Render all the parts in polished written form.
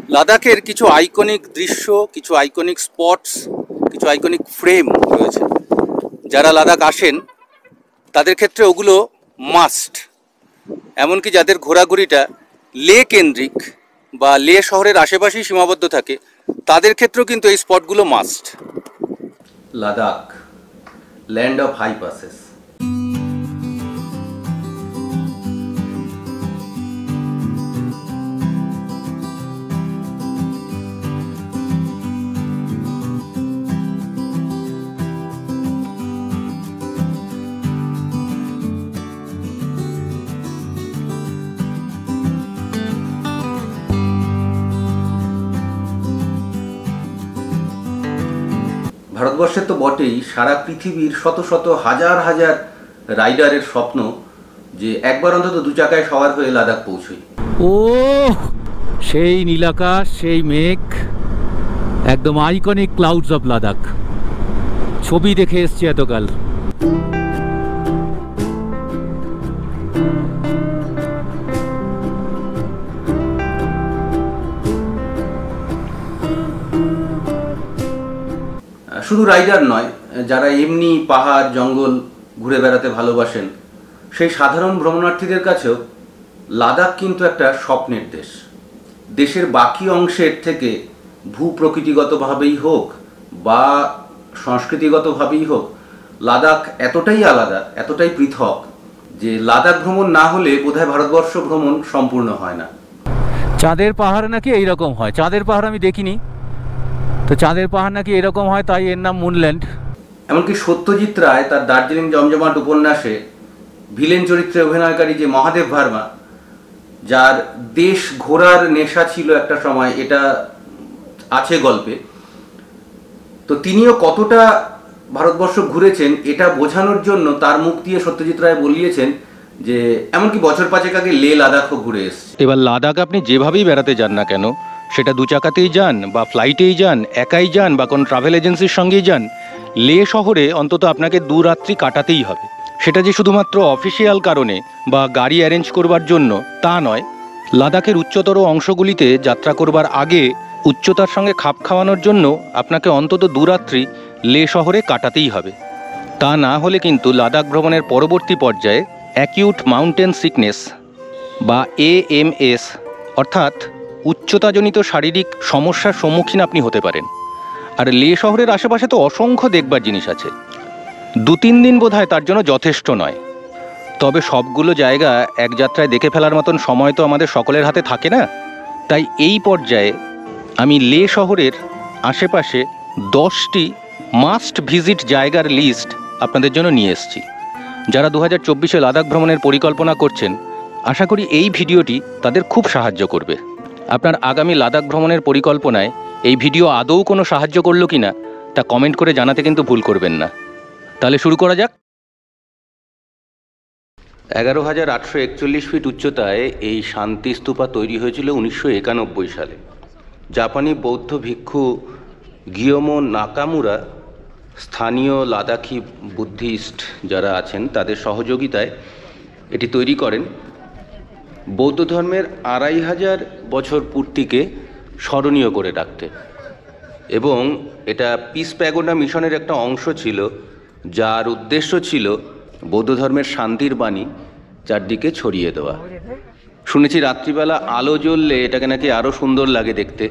লাদাখের কিছু আইকনিক দৃশ্য, কিছু আইকনিক স্পটস, কিছু আইকনিক ফ্রেম রয়েছে। যারা লাদাখ আসেন তাদের ক্ষেত্রে ওগুলো মাস্ট। এমনকি যাদের ঘোরাঘুরিটা লে কেন্দ্রিক বা লে শহরের আশেপাশেই সীমাবদ্ধ থাকে, তাদের ক্ষেত্রেও কিন্তু এই স্পটগুলো must. Ladakh, land of high passes. ভারতবর্ষের তো বটেই, সারা পৃথিবীর শত শত হাজার হাজার রাইডারের স্বপ্ন যে একবার অন্তত দু চাকায় সওয়ার হয়ে লাদাখ পৌঁছই। ও সেই নীলাকাশ, সেই মেঘ, একদম আইকনিক ক্লাউডস অফ লাদাখ। ছবি দেখে এসছি এতকাল। শুধু রাইডার নয়, যারা এমনি পাহাড় জঙ্গল ঘুরে বেড়াতে ভালোবাসেন সেই সাধারণ ভ্রমণার্থীদের কাছেও লাদাখ কিন্তু একটা স্বপ্নের দেশ। দেশের বাকি অংশের থেকে ভূপ্রকৃতিগতভাবেই হোক বা সংস্কৃতিগতভাবেই হোক, লাদাখ এতটাই আলাদা, এতটাই পৃথক যে লাদাখ ভ্রমণ না হলে বোধহয় ভারতবর্ষ ভ্রমণ সম্পূর্ণ হয় না। চাঁদের পাহাড় নাকি এইরকম হয়। চাঁদের পাহাড় আমি দেখিনি, তো চাঁদের পাহাড় নাকি এরকম হয়, তাই এর নাম মুনল্যান্ড। এমনকি সত্যজিৎ রায় তার দার্জিলিং জমজমাট উপন্যাসে ভিলেন চরিত্রে অভিনয়কারী যে মহাদেব ভার্মা, যার দেশ ঘোরার নেশা ছিল একটা সময়, এটা আছে গল্পে, তো তিনিও কতটা ভারতবর্ষ ঘুরেছেন এটা বোঝানোর জন্য তার মুখ দিয়ে সত্যজিৎ রায় বলিয়েছেন যে এমনকি বছর পাঁচেক আগে লে লাদাখও ঘুরে এসছে। এবার লাদাখ আপনি যেভাবেই বেড়াতে যান না কেন, সেটা দু চাকাতেই যান বা ফ্লাইটেই যান, একাই যান বা কোনো ট্রাভেল এজেন্সির সঙ্গেই যান, লে শহরে অন্তত আপনাকে 2 রাত্রি কাটাতেই হবে। সেটা যে শুধুমাত্র অফিসিয়াল কারণে বা গাড়ি অ্যারেঞ্জ করবার জন্য তা নয়। লাদাখের উচ্চতর অংশগুলিতে যাত্রা করবার আগে উচ্চতার সঙ্গে খাপ খাওয়ানোর জন্য আপনাকে অন্তত 2 রাত্রি লে শহরে কাটাতেই হবে। তা না হলে কিন্তু লাদাখ ভ্রমণের পরবর্তী পর্যায়ে অ্যাকিউট মাউন্টেন সিকনেস বা AMS অর্থাৎ উচ্চতাজনিত শারীরিক সমস্যার সম্মুখীন আপনি হতে পারেন। আর লে শহরের আশেপাশে তো অসংখ্য দেখবার জিনিস আছে। 2-3 দিন বোধহয় তার জন্য যথেষ্ট নয়। তবে সবগুলো জায়গা এক যাত্রায় দেখে ফেলার মতন সময় তো আমাদের সকলের হাতে থাকে না। তাই এই পর্যায়ে আমি লে শহরের আশেপাশে 10টি মাস্ট ভিজিট জায়গার লিস্ট আপনাদের জন্য নিয়ে এসেছি। যারা 2024-এ লাদাখ ভ্রমণের পরিকল্পনা করছেন, আশা করি এই ভিডিওটি তাদের খুব সাহায্য করবে। আপনার আগামী লাদাখ ভ্রমণের পরিকল্পনায় এই ভিডিও আদৌ কোনো সাহায্য করলো কিনা তা কমেন্ট করে জানাতে কিন্তু ভুল করবেন না। তাহলে শুরু করা যাক। 11,841 ফিট উচ্চতায় এই শান্তি স্তূপা তৈরি হয়েছিল 1991 সালে। জাপানি বৌদ্ধ ভিক্ষু গিয়োমো নাকামুরা, স্থানীয় লাদাখি বুদ্ধিস্ট যারা আছেন তাদের সহযোগিতায় এটি তৈরি করেন বৌদ্ধ ধর্মের 2500 বছর পূর্তিকে স্মরণীয় করে রাখতে। এবং এটা পিস প্যাগোডা মিশনের একটা অংশ ছিল, যার উদ্দেশ্য ছিল বৌদ্ধ ধর্মের শান্তির বাণী চারদিকে ছড়িয়ে দেওয়া। শুনেছি রাত্রিবেলা আলো জ্বললে এটাকে নাকি আরও সুন্দর লাগে দেখতে।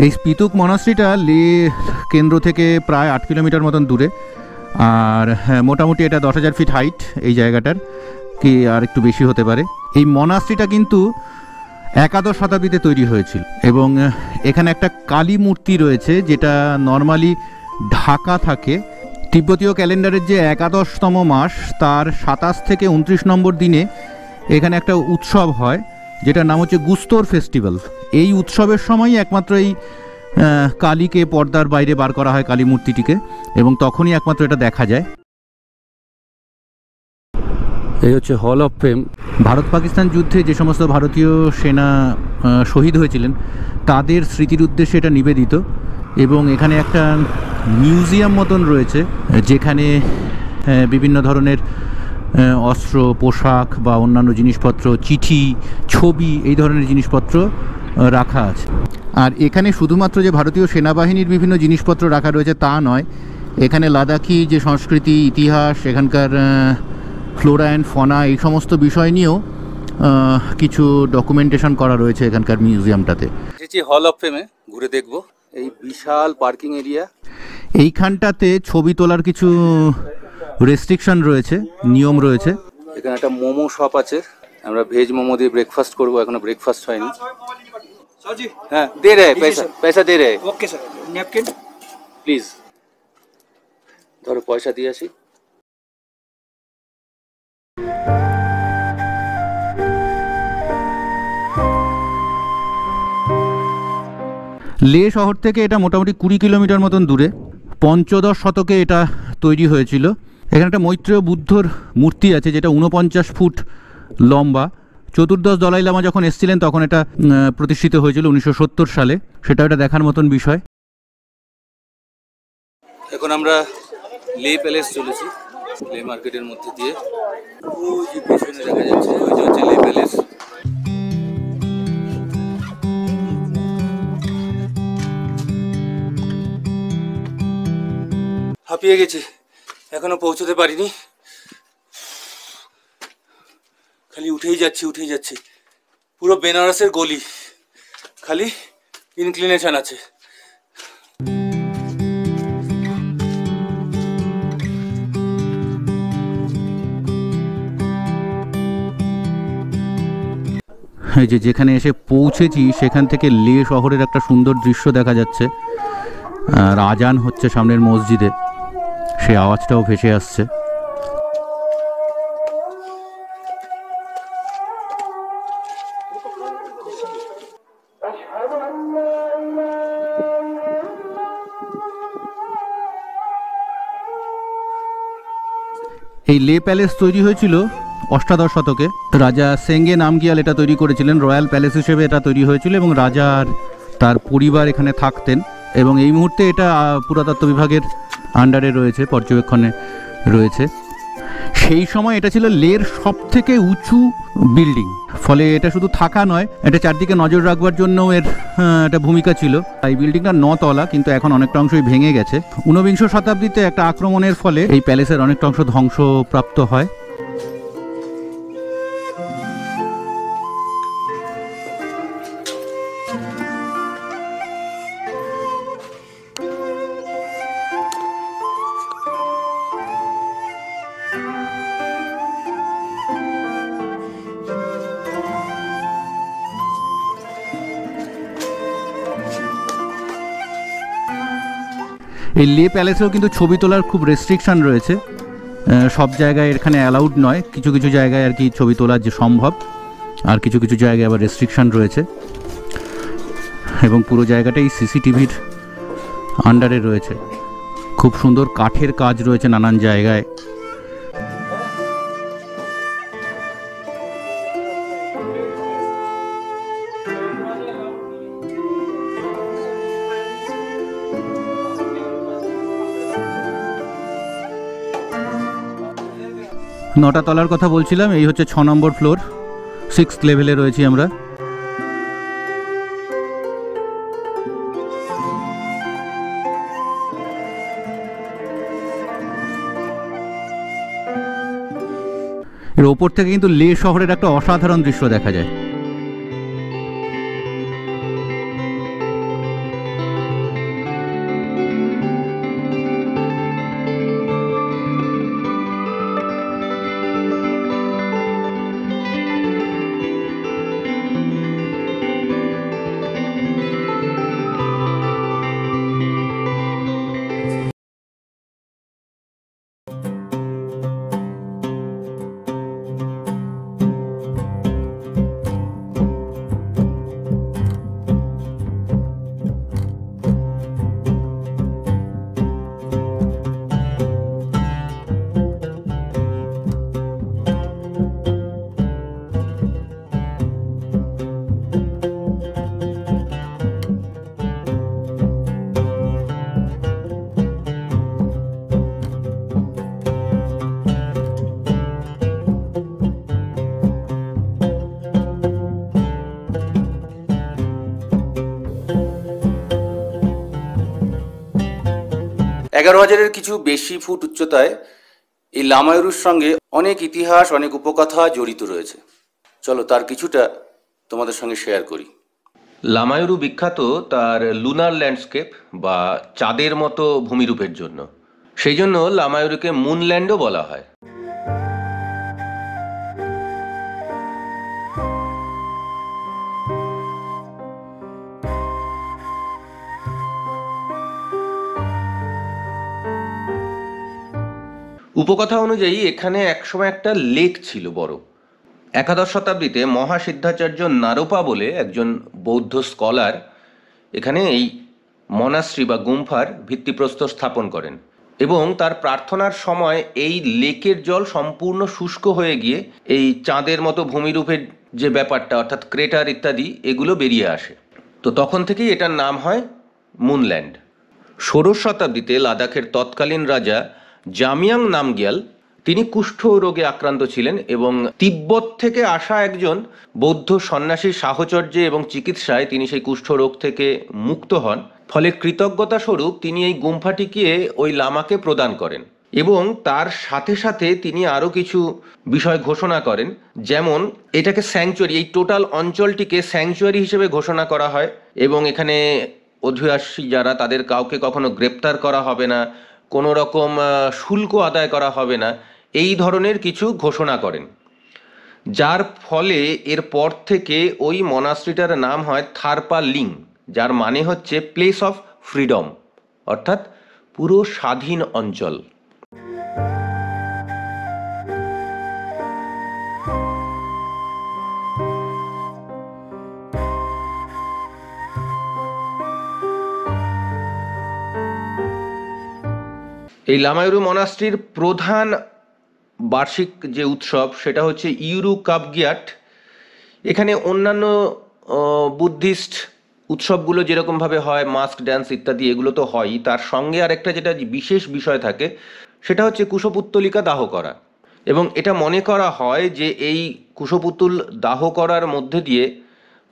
এই স্পিতুক মনাস্ট্রিটা লে কেন্দ্র থেকে প্রায় 8 কিলোমিটার মতন দূরে। আর মোটামুটি এটা 10,000 ফিট হাইট এই জায়গাটার, কি আর একটু বেশি হতে পারে। এই মনাস্ট্রিটা কিন্তু 11শ শতাব্দীতে তৈরি হয়েছিল এবং এখানে একটা কালী মূর্তি রয়েছে যেটা নর্মালি ঢাকা থাকে। তিব্বতীয় ক্যালেন্ডারের যে 11তম মাস তার 27 থেকে 29 নম্বর দিনে এখানে একটা উৎসব হয় যেটার নাম হচ্ছে গুস্তোর ফেস্টিভ্যাল। এই উৎসবের সময়ই একমাত্র এই কালীকে পর্দার বাইরে বার করা হয়, কালী মূর্তিটিকে, এবং তখনই একমাত্র এটা দেখা যায়। এই হচ্ছে hall of fame. Bharat Pakistan যুদ্ধে যে সমস্ত ভারতীয় সেনা শহীদ হয়েছিলেন তাদের স্মৃতির উদ্দেশ্যে এটা নিবেদিত, এবং এখানে একটা মিউজিয়াম মতন রয়েছে যেখানে বিভিন্ন ধরনের অস্ত্র, পোশাক বা অন্যান্য জিনিসপত্র, চিঠি, ছবি, এই ধরনের জিনিসপত্র রাখা আছে। আর এখানে শুধুমাত্র যে ভারতীয় সেনাবাহিনীর বিভিন্ন জিনিসপত্র রাখা রয়েছে তা নয়, এখানে লাদাখি যে সংস্কৃতি, ইতিহাস, এখানকার ফ্লোরা অ্যান্ড ফনা, এই সমস্ত বিষয় নিয়েও কিছু ডকুমেন্টেশন করা রয়েছে এখানকার মিউজিয়ামটাতে। এসেছি হল অফ ফেমে, ঘুরে দেখব এই বিশাল পার্কিং এরিয়া। এইখানটাতে ছবি তোলার কিছু রেস্ট্রিকশন রয়েছে, নিয়ম রয়েছে। এখানে একটা মোমো শপ আছে, আমরা ভেজ মোমো দিয়ে ব্রেকফাস্ট করবো, এখনো ব্রেকফাস্ট হয়নি। হ্যাঁ দে রে পয়সা, পয়সা দে রে। ओके सर, नैपकिन প্লিজ ধরো, পয়সা দিয়ে আসি। লে শহর থেকে এটা মোটামুটি 20 কিলোমিটার মতন দূরে। পঞ্চদশ শতকে এটা তৈরি হয়েছিল। এখানে একটা মৈত্রেয় বুদ্ধর মূর্তি আছে যেটা 49 ফুট লম্বা। চতুর্দশ দলাই লামা যখন এসেছিলেন তখন এটা প্রতিষ্ঠিত হয়েছিল 1970 সালে। সেটা একটা দেখার মতন বিষয়। এখন আমরা লে প্যালেস চলেছি, লে মার্কেটের মধ্যে দিয়ে। ওই যে পিছনে দেখা যাচ্ছে, ওই যে হচ্ছে লে প্যালেস। হাঁপিয়ে গেছি, এখনো পৌঁছতে পারিনি, খালি উঠেই যাচ্ছি। পুরো বেনারসের গলি, খালি ইনক্লিনেশন আছে। এই যে যেখানে এসে পৌঁছেছি সেখান থেকে লে শহরের একটা সুন্দর দৃশ্য দেখা যাচ্ছে। আর আজান হচ্ছে সামনের মসজিদে, সেই আওয়াজটাও ভেসে আসছে। এই লে প্যালেস তৈরি হয়েছিল অষ্টাদশ শতকে। রাজা সেঙ্গে নামগিয়াল এটা তৈরি করেছিলেন, রয়্যাল প্যালেস হিসেবে এটা তৈরি হয়েছিল, এবং রাজা আর তার পরিবার এখানে থাকতেন। এবং এই মুহূর্তে এটা পুরাতত্ত্ব বিভাগের আন্ডারে রয়েছে, পর্যবেক্ষণে রয়েছে। সেই সময় এটা ছিল লের সব থেকে উঁচু বিল্ডিং, ফলে এটা শুধু থাকা নয়, এটা চারদিকে নজর রাখবার জন্য এর একটা ভূমিকা ছিল। এই বিল্ডিংটা 9 তলা, কিন্তু এখন অনেকটা অংশই ভেঙে গেছে। 19বিংশ শতাব্দীতে একটা আক্রমণের ফলে এই প্যালেসের অনেকটা অংশ ধ্বংসপ্রাপ্ত হয়। এই লে প্যালেসেও কিন্তু ছবি তোলার খুব রেস্ট্রিকশন রয়েছে। সব জায়গায় এখানে অ্যালাউড নয়, কিছু কিছু জায়গায় আর কি ছবি তোলার যে সম্ভব, আর কিছু কিছু জায়গায় আবার রেস্ট্রিকশন রয়েছে। এবং পুরো জায়গাটাই সিসিটিভির আন্ডারে রয়েছে। খুব সুন্দর কাঠের কাজ রয়েছে নানান জায়গায়। নটা তলার কথা বলছিলাম, এই হচ্ছে 6 নম্বর ফ্লোর, 6th লেভেলে রয়েছি আমরা। এর ওপর থেকে কিন্তু লে শহরের একটা অসাধারণ দৃশ্য দেখা যায়। 11,000-এর কিছু বেশি ফুট উচ্চতায় এই লামায়ুরুর সঙ্গে অনেক ইতিহাস, অনেক উপকথা জড়িত রয়েছে। চলো তার কিছুটা তোমাদের সঙ্গে শেয়ার করি। লামায়ুরু বিখ্যাত তার লুনার ল্যান্ডস্কেপ বা চাঁদের মতো ভূমিরূপের জন্য। সেই জন্য লামায়ুরুকে মুনল্যান্ডও বলা হয়। উপকথা অনুযায়ী এখানে একসময় একটা লেক ছিল বড়। 11শ শতাব্দীতে মহাসিদ্ধাচার্য নারোপা বলে একজন বৌদ্ধ স্কলার এখানে এই মনাস্ট্রি বা গুম্ফার ভিত্তিপ্রস্তর স্থাপন করেন এবং তার প্রার্থনার সময় এই লেকের জল সম্পূর্ণ শুষ্ক হয়ে গিয়ে এই চাঁদের মতো ভূমিরূপের যে ব্যাপারটা অর্থাৎ ক্রেটার ইত্যাদি এগুলো বেরিয়ে আসে। তো তখন থেকেই এটার নাম হয় মুনল্যান্ড। 16শ শতাব্দীতে লাদাখের তৎকালীন রাজা জামিয়াং নামগিয়াল তিনি কুষ্ঠ রোগে আক্রান্ত ছিলেন এবং তিব্বত থেকে আসা একজন বৌদ্ধ সন্ন্যাসীর সাহচর্যে এবং চিকিৎসায় তিনি সেই কুষ্ঠ রোগ থেকে মুক্ত হন। ফলে কৃতজ্ঞতা স্বরূপ তিনি এই গুম্ফাটিকে ওই লামাকে প্রদান করেন এবং তার সাথে সাথে তিনি আরও কিছু বিষয় ঘোষণা করেন, যেমন এটাকে স্যাংচুয়ারি, এই টোটাল অঞ্চলটিকে স্যাংচুয়ারি হিসেবে ঘোষণা করা হয় এবং এখানে অধিবাসী যারা তাদের কাউকে কখনো গ্রেপ্তার করা হবে না, কোনো রকম শুল্ক আদায় করা হবে না, এই ধরনের কিছু ঘোষণা করেন। যার ফলে এর পর থেকে ওই মনাস্ট্রিটার নাম হয় থারপা লিং, যার মানে হচ্ছে প্লেস অফ ফ্রিডম, অর্থাৎ পুরো স্বাধীন অঞ্চল। এই লামায়ুরু মনাস্ট্রির প্রধান বার্ষিক যে উৎসব সেটা হচ্ছে ইউরু কাপগিয়াট। এখানে অন্যান্য বুদ্ধিস্ট উৎসবগুলো যেরকমভাবে হয়, মাস্ক ড্যান্স ইত্যাদি, এগুলো তো হয়ই, তার সঙ্গে আরেকটা যেটা বিশেষ বিষয় থাকে সেটা হচ্ছে কুশপুত্তলিকা দাহ করা। এবং এটা মনে করা হয় যে এই কুশপুতুল দাহ করার মধ্যে দিয়ে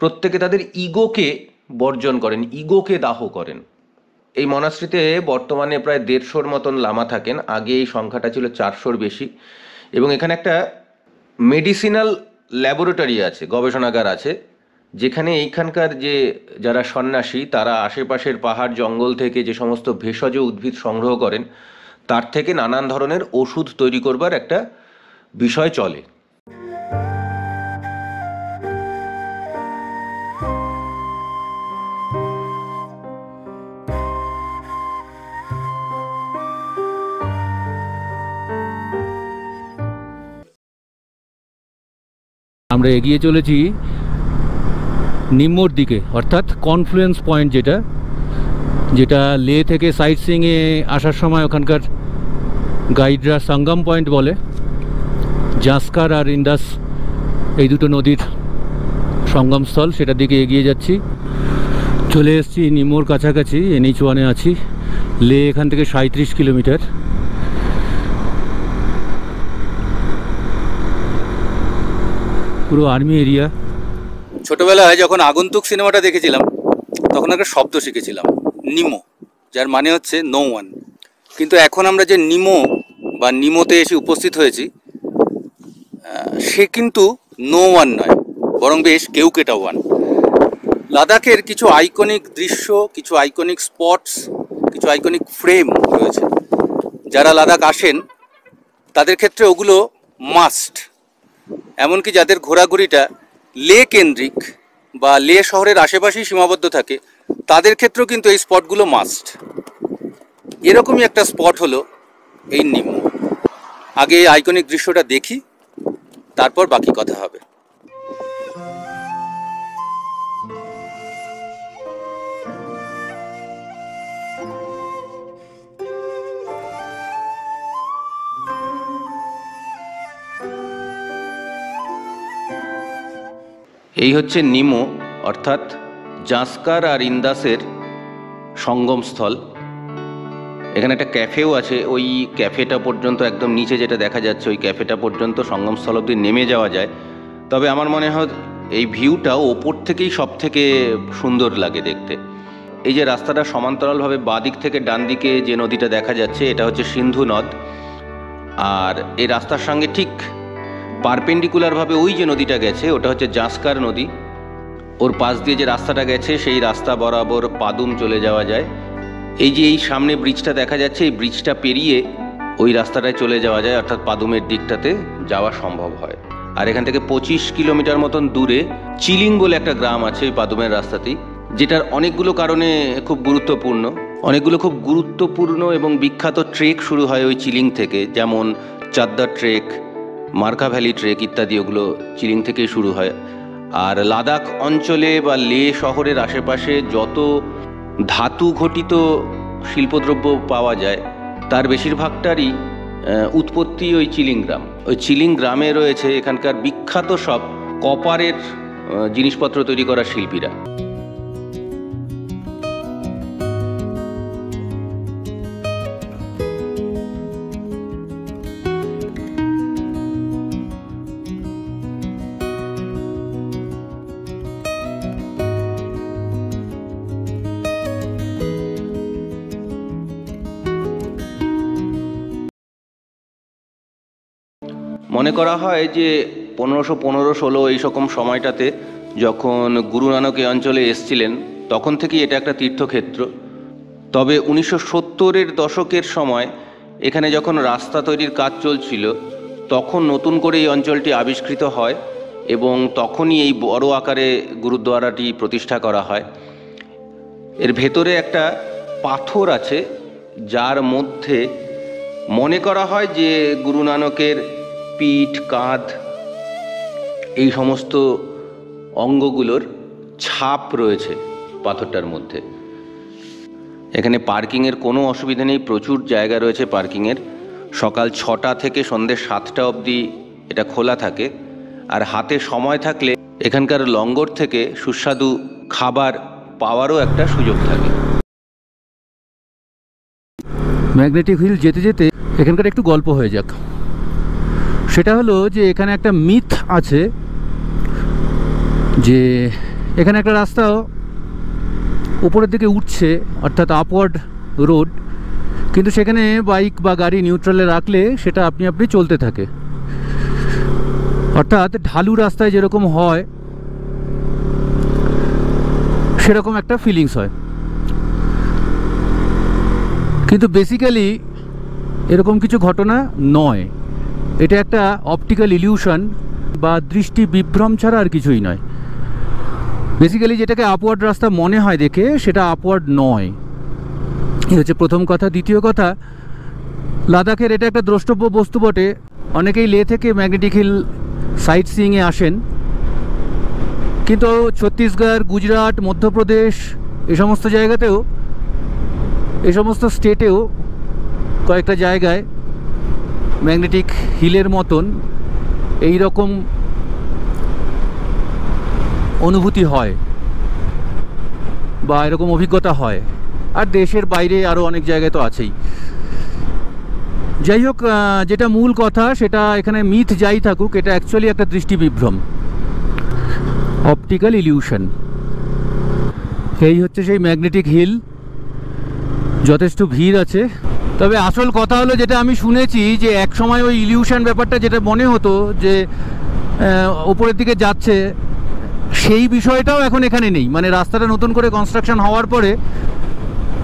প্রত্যেকে তাদের ইগোকে বর্জন করেন, ইগোকে দাহ করেন। এই মনাস্ট্রিতে বর্তমানে প্রায় 150-র মতন লামা থাকেন, আগে এই সংখ্যাটা ছিল 400-র বেশি। এবং এখানে একটা মেডিসিনাল ল্যাবরেটরি আছে, গবেষণাগার আছে, যেখানে এইখানকার যে যারা সন্ন্যাসী তারা আশেপাশের পাহাড় জঙ্গল থেকে যে সমস্ত ভেষজ উদ্ভিদ সংগ্রহ করেন তার থেকে নানান ধরনের ওষুধ তৈরি করবার একটা বিষয় চলে। আমরা এগিয়ে চলেছি নিম্নর দিকে, অর্থাৎ কনফ্লুয়েন্স পয়েন্ট, যেটা লে থেকে সাইট সিইংয়ে আসার সময় ওখানকার গাইডরা সঙ্গম পয়েন্ট বলে। জাস্কার আর ইন্দাস এই দুটো নদীর সঙ্গমস্থল, সেটার দিকে এগিয়ে যাচ্ছি। চলে এসেছি নিম্নর কাছাকাছি, NH1-এ আছি। লে এখান থেকে 37 কিলোমিটার। পুরো আর্মি এরিয়া। ছোটবেলায় যখন আগন্তুক সিনেমাটা দেখেছিলাম তখন একটা শব্দ শিখেছিলাম, নিমো, যার মানে হচ্ছে নো ওয়ান। কিন্তু এখন আমরা যে নিমো বা নিমোতে এসে উপস্থিত হয়েছি, সে কিন্তু নো ওয়ান নয়, বরং বেশ কেউকেটা ওয়ান। লাদাখের কিছু আইকনিক দৃশ্য, কিছু আইকনিক স্পটস, কিছু আইকনিক ফ্রেম রয়েছে। যারা লাদাখ আসেন তাদের ক্ষেত্রে ওগুলো মাস্ট। এমনকি যাদের ঘোরাঘুরিটা লে কেন্দ্রিক বা লে শহরের আশেপাশেই সীমাবদ্ধ থাকে তাদের ক্ষেত্রেও কিন্তু এই স্পটগুলো মাস্ট। এরকমই একটা স্পট হলো এই নিমো। আগে এই আইকনিক দৃশ্যটা দেখি, তারপর বাকি কথা হবে। এই হচ্ছে নিমো, অর্থাৎ জাস্কার আর ইন্দাসের সঙ্গমস্থল। এখানে একটা ক্যাফেও আছে, ওই ক্যাফেটা পর্যন্ত একদম নিচে যেটা দেখা যাচ্ছে ওই ক্যাফেটা পর্যন্ত সঙ্গমস্থল অবধি নেমে যাওয়া যায়। তবে আমার মনে হয় এই ভিউটা ওপর থেকেই সব থেকে সুন্দর লাগে দেখতে। এই যে রাস্তাটা সমান্তরালভাবে বাঁদিক থেকে ডান দিকে যে নদীটা দেখা যাচ্ছে এটা হচ্ছে সিন্ধু নদ। আর এই রাস্তার সঙ্গে ঠিক পারপেন্ডিকুলারভাবে ওই যে নদীটা গেছে ওটা হচ্ছে জাস্কার নদী। ওর পাশ দিয়ে যে রাস্তাটা গেছে সেই রাস্তা বরাবর পাদুম চলে যাওয়া যায়। এই যে এই সামনে ব্রিজটা দেখা যাচ্ছে, এই ব্রিজটা পেরিয়ে ওই রাস্তাটায় চলে যাওয়া যায়, অর্থাৎ পাদুমের দিকটাতে যাওয়া সম্ভব হয়। আর এখান থেকে 25 কিলোমিটার মতন দূরে চিলিং বলে একটা গ্রাম আছে ওই পাদুমের রাস্তাতেই, যেটার অনেকগুলো কারণে খুব গুরুত্বপূর্ণ এবং বিখ্যাত ট্রেক শুরু হয় ওই চিলিং থেকে, যেমন চাদ্দার ট্রেক, মার্কা ভ্যালি ট্রেক ইত্যাদি, ওগুলো চিলিং থেকেই শুরু হয়। আর লাদাখ অঞ্চলে বা লে শহরের আশেপাশে যত ধাতু ঘটিত শিল্পদ্রব্য পাওয়া যায় তার বেশিরভাগটারই উৎপত্তি ওই চিলিং গ্রাম। ওই চিলিং গ্রামে রয়েছে এখানকার বিখ্যাত সব কপারের জিনিসপত্র তৈরি করা শিল্পীরা। মনে করা হয় যে 1515-16 এই রকম সময়টাতে যখন গুরু নানক এই অঞ্চলে এসেছিলেন তখন থেকেই এটা একটা তীর্থক্ষেত্র। তবে 1970-এর দশকের সময় এখানে যখন রাস্তা তৈরির কাজ চলছিল তখন নতুন করে এই অঞ্চলটি আবিষ্কৃত হয় এবং তখনই এই বড় আকারে গুরুদ্বারাটি প্রতিষ্ঠা করা হয়। এর ভেতরে একটা পাথর আছে যার মধ্যে মনে করা হয় যে গুরু নানকের পিঠ, কাঁধ, এই সমস্ত অঙ্গগুলোর ছাপ রয়েছে পাথরটার মধ্যে। এখানে পার্কিংয়ের কোনো অসুবিধা নেই, প্রচুর জায়গা রয়েছে পার্কিংয়ের। সকাল 6টা থেকে সন্ধ্যে 7টা অবধি এটা খোলা থাকে। আর হাতে সময় থাকলে এখানকার লঙ্গর থেকে সুস্বাদু খাবার পাওয়ারও একটা সুযোগ থাকে। ম্যাগনেটিক হিল যেতে যেতে এখানকার একটু গল্প হয়ে যাক। সেটা হলো যে এখানে একটা মিথ আছে যে এখানে একটা রাস্তা উপরের দিকে উঠছে, অর্থাৎ আপওয়ার্ড রোড, কিন্তু সেখানে বাইক বা গাড়ি নিউট্রালে রাখলে সেটা আপনি চলতে থাকে। অর্থাৎ ঢালু রাস্তায় যেরকম হয় সেরকম একটা ফিলিংস হয়, কিন্তু বেসিক্যালি এরকম কিছু ঘটনা নয়। এটা একটা অপটিক্যাল ইলিউশন বা দৃষ্টি বিভ্রম ছাড়া আর কিছুই নয়। বেসিক্যালি যেটাকে আপওয়ার্ড রাস্তা মনে হয় দেখে সেটা আপওয়ার্ড নয়, এই হচ্ছে প্রথম কথা। দ্বিতীয় কথা, লাদাখের এটা একটা দ্রষ্টব্য বস্তু বটে। অনেকেই লে থেকে ম্যাগনেটিক হিল সাইট সিইংয়ে আসেন, কিন্তু ছত্তিশগড়, গুজরাট, মধ্যপ্রদেশ এই সমস্ত জায়গাতেও, এই সমস্ত স্টেটেও কয়েকটা জায়গায় ম্যাগনেটিক হিলের মতন এই রকম অনুভূতি হয় বা এরকম অভিজ্ঞতা হয়। আর দেশের বাইরে আরও অনেক জায়গায় তো আছেই। যাই হোক, যেটা মূল কথা সেটা এখানে মিথ যাই থাকুক, এটা অ্যাকচুয়ালি একটা দৃষ্টি বিভ্রম, অপটিক্যাল ইলিউশন। এই হচ্ছে সেই ম্যাগনেটিক হিল। যথেষ্ট ভিড় আছে। তবে আসল কথা হলো যেটা আমি শুনেছি যে এক সময় ওই ইলিউশন ব্যাপারটা যেটা মনে হতো যে ওপরের দিকে যাচ্ছে, সেই বিষয়টাও এখন এখানে নেই। মানে রাস্তাটা নতুন করে কনস্ট্রাকশন হওয়ার পরে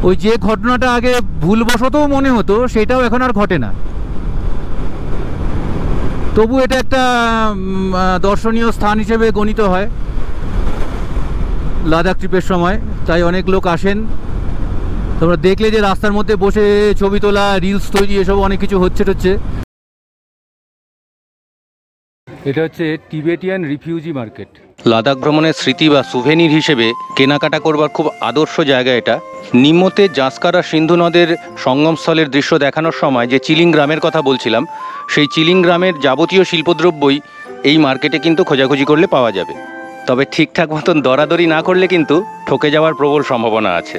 ওই যে ঘটনাটা আগে ভুলবশতও মনে হতো সেটাও এখন আর ঘটে না। তবু এটা একটা দর্শনীয় স্থান হিসেবে গণিত হয় লাদাখ ট্রিপের সময়, তাই অনেক লোক আসেন। তোমরা দেখলে যে রাস্তার মধ্যে বসে ছবি তোলা, রিলস তৈরি, এসব অনেক কিছু হচ্ছে। এটা হচ্ছে টিবেটিয়ান রিফিউজি মার্কেট। লাদাখ ভ্রমণের স্মৃতি বা সুভেনির হিসেবে কেনাকাটা করবার খুব আদর্শ জায়গা এটা। নিম্নতে জাস্কার আর সিন্ধু নদের সঙ্গমস্থলের দৃশ্য দেখানোর সময় যে চিলিং গ্রামের কথা বলছিলাম, সেই চিলিং গ্রামের যাবতীয় শিল্পদ্রব্যই এই মার্কেটে কিন্তু খোঁজাখুঁজি করলে পাওয়া যাবে। তবে ঠিকঠাক মতন দরাদরি না করলে কিন্তু ঠকে যাওয়ার প্রবল সম্ভাবনা আছে।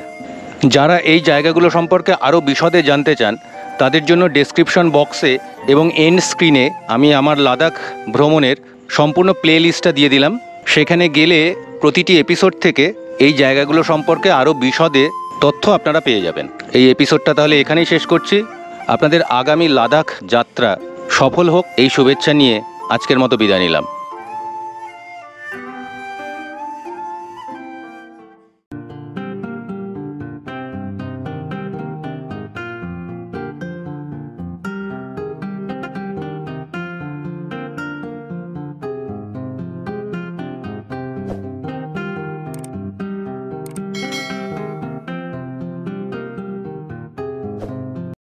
যারা এই জায়গাগুলো সম্পর্কে আরও বিশদে জানতে চান তাদের জন্য ডেসক্রিপশন বক্সে এবং এন্ড স্ক্রিনে আমি আমার লাদাখ ভ্রমণের সম্পূর্ণ প্লে লিস্টটা দিয়ে দিলাম। সেখানে গেলে প্রতিটি এপিসোড থেকে এই জায়গাগুলো সম্পর্কে আরও বিশদে তথ্য আপনারা পেয়ে যাবেন। এই এপিসোডটা তাহলে এখানেই শেষ করছি। আপনাদের আগামী লাদাখ যাত্রা সফল হোক এই শুভেচ্ছা নিয়ে আজকের মতো বিদায় নিলাম।